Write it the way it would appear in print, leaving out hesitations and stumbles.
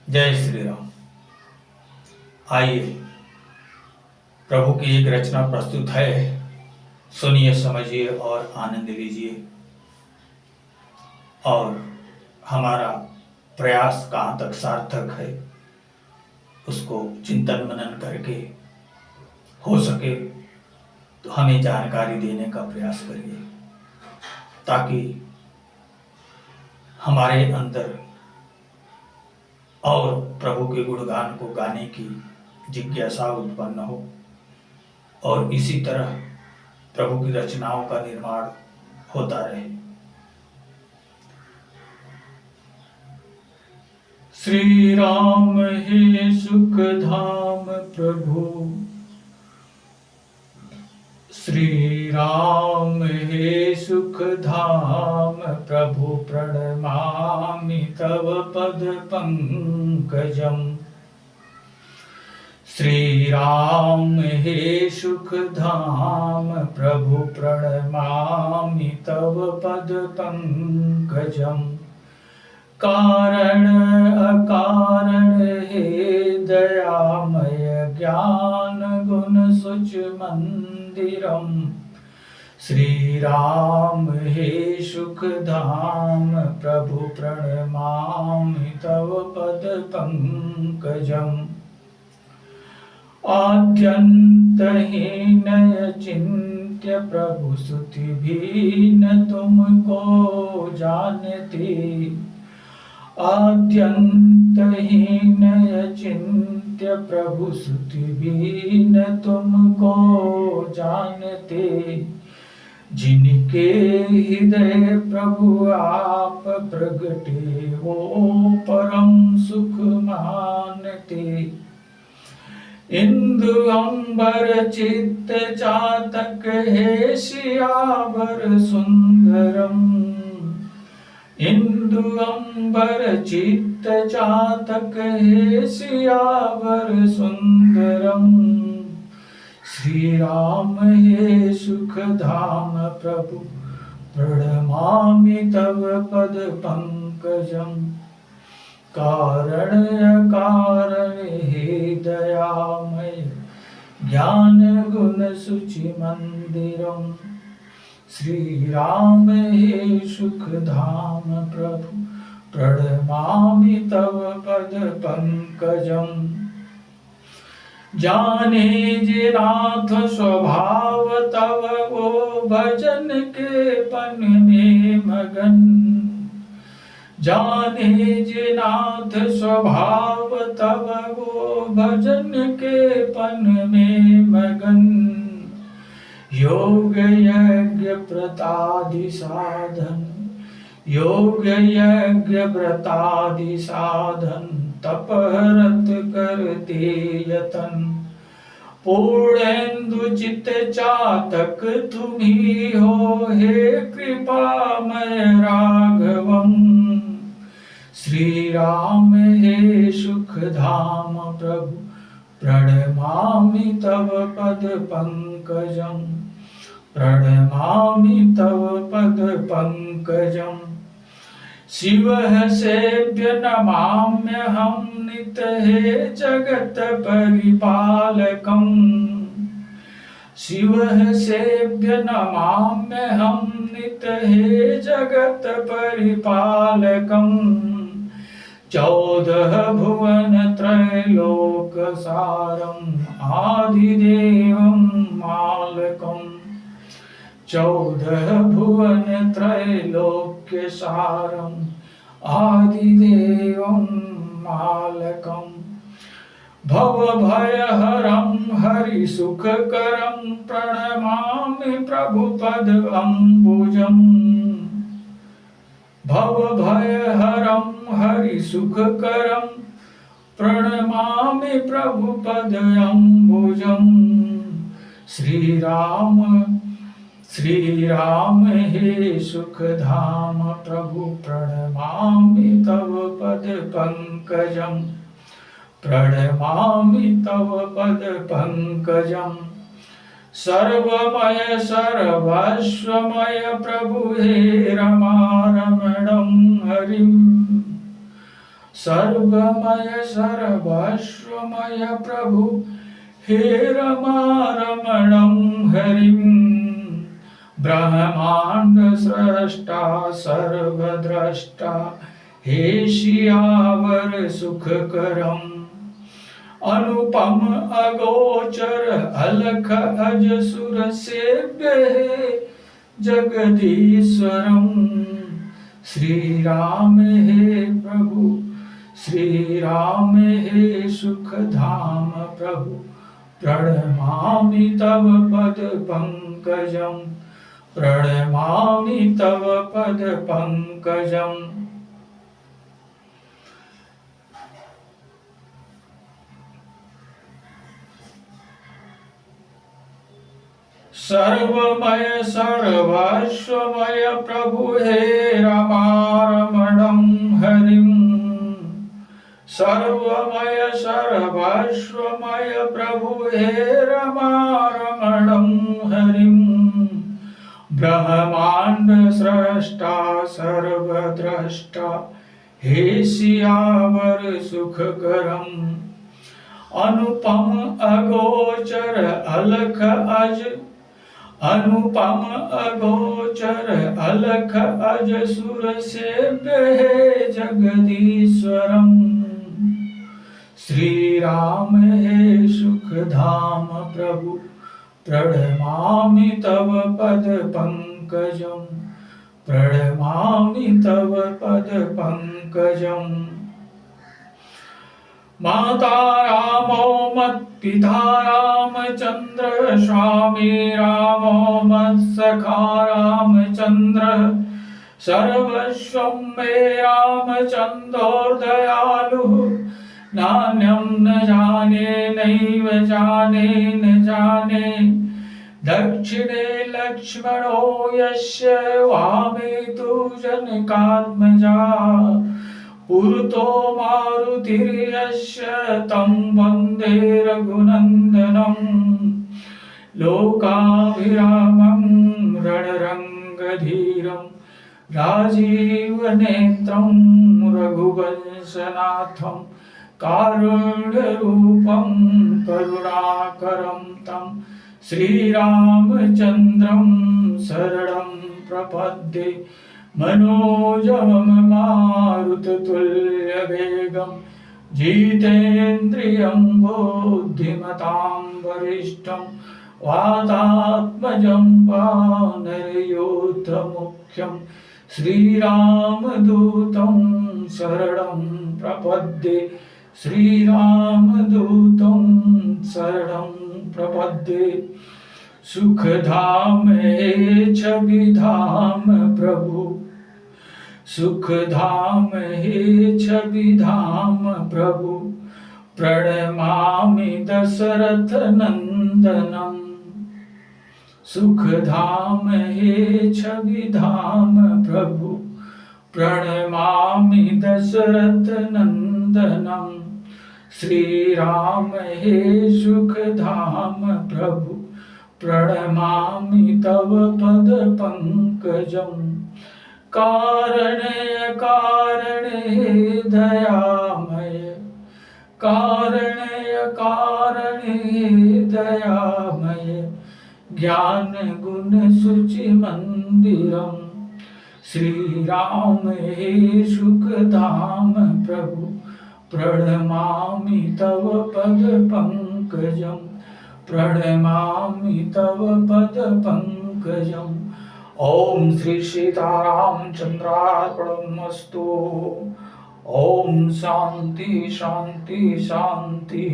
जय श्री राम। आइए, प्रभु की एक रचना प्रस्तुत है। सुनिए, समझिए और आनंद लीजिए। और हमारा प्रयास कहाँ तक सार्थक है उसको चिंतन मनन करके हो सके तो हमें जानकारी देने का प्रयास करिए, ताकि हमारे अंदर और प्रभु के गुणगान को गाने की जिज्ञासा उत्पन्न हो और इसी तरह प्रभु की रचनाओं का निर्माण होता रहे। श्री राम हे सुख धाम प्रभु, श्री राम हे सुख धाम प्रभु, प्रणमामि तव पद पंकजम्। श्री राम हे सुख धाम प्रभु, प्रणमामि तव पद पंकजम्। कारण अकारण हे दयामय, ज्ञान गुण सुच मंदिरम्। श्री राम हे सुख धाम प्रभु, प्रणमामि तव पद पंकजम्। आद्यन्तहीन चिन्त्य प्रभु, स्तुति भी न तुमको जानते। आद्यन्तहीन चिन्त्य प्रभु, स्तुति भी न तुमको जानते। जिनके हृदय प्रभु आप प्रगटे, वो परम सुख मानते। इंदु अंबर चित्त चातक हे सियावर सुंदरम। इंदु अंबर चित्त चातक हे सियावर सुंदरम। श्री राम हे सुख धाम प्रभु, प्रणमामि तव पद पंकजम्। कारण अकारण हे दयामय, ज्ञान गुण सुचि मंदिरम्। श्री राम हे सुख धाम प्रभु, प्रणमामि तव पद पंकजम्। जाने जे नाथ स्वभाव तव, वो भजन के पन में मगन। जाने जे नाथ स्वभाव तव, वो भजन के पन में मगन। योग यज्ञ व्रतादि साधन, योग यज्ञ व्रतादि साधन, तपहरत करते यतन। पूर्णेन्दु चित चातक तुम्ही हो, हे कृपामय राघवम्। श्री राम हे सुख धाम प्रभु, प्रणमामि तव पद पंकजम्। प्रणमामि तव पद पंकजम्। शिव सेव्य नमाम्यहं नित, हे जगत परिपालकम्। शिव सेव्य नमाम्यहं नित, हे जगत परिपालकम्। 14 भुवन त्रैलोक सारम्, आदिदेवं मालकम्। 14 भुवन त्रैलोक्य सारम्, आदिदेवं मालकम्। भव भयहरं हरि सुखकरं, प्रणमामि प्रभु पद अम्बुजम्। भव भयहरं हरि सुखकरं, प्रणमामि प्रभु पद अम्बुजम्। श्री राम हे सुख धाम प्रभु, प्रणमामि तव पद पंकजम्। प्रणमामि तव पद पंकजम्। सर्वमय सर्वस्वमय प्रभु, हे रमारमणं हरिम्। सर्वमय सर्वस्वमय प्रभु हे रमारमणं हरिं ब्रह्मांड स्रष्टा सर्वद्रष्टा हे शियावर सुखकरम् अनुपम अगोचर अलख अज सुर सेव्य हे जगदीश्वरम श्री राम हे प्रभु श्री राम हे सुख धाम प्रभु प्रणमामि तव पद पंकजं प्रणमामि तव पद पंकजं सर्वमय सर्वस्वमय प्रभु हे रमारमणं हरिं सर्वमय सर्वस्वमय प्रभु हे रमारमणं हरिं ब्रह्मांड स्रष्टा सर्वद्रष्टा हे सियावर सुखकरम् अनुपम अगोचर अलख अज अनुपम अगोचर अलख अज सुर सेव्य हे जगदीश्वरम श्री राम हे सुख धाम प्रभु प्रणमामि तव पद पंकजं प्रणमामि तव पद पंकजं माता रामो मत्पिता रामचंद्र स्वामी रामो मत्सखा रामचंद्र सर्वस्वं मे रामचंद्रोर्दयालुः नान्यं न जाने नैव जाने न जाने दक्षिणे लक्ष्मणो यस्य वामे तु जनकात्मजा पुरतो मारुतिर्यस्य तं वन्दे रघुनन्दनं लोकाभिरामं रणरङ्गधीरं राजीवनेत्रं रघुवंशनाथं कारुण्यरूपं करुणाकरं तं श्रीरामचन्द्रं शरणं प्रपद्ये मनोजवं मारुततुल्यवेगं जितेन्द्रियं बुद्धिमतां वरिष्ठं वातात्मजं वानरयोद्धमुख्यं श्रीरामदूतं शरणं प्रपद्ये श्रीरामदूतं शरणं प्रपद्ये सुखधाम हे छविधाम प्रभु सुखधाम हे छविधाम प्रभु प्रणमामि दशरथ नंदनम सुखधाम हे छविधाम प्रभु प्रणमामि दशरथ नंदनम श्री राम हे सुखधाम प्रभु प्रणमामि तव पद पंकजं कारणय कारणे दयामय कारणय कारणे दयामय ज्ञान गुण सुचि मंदिरं श्री राम हे सुखधाम प्रभु प्रणमामि तव पद पंकजं प्रणमामि तव पद पंकजं ओम श्री सीतारामचंद्रार्पणमस्तु ओम शांति शांति शांति।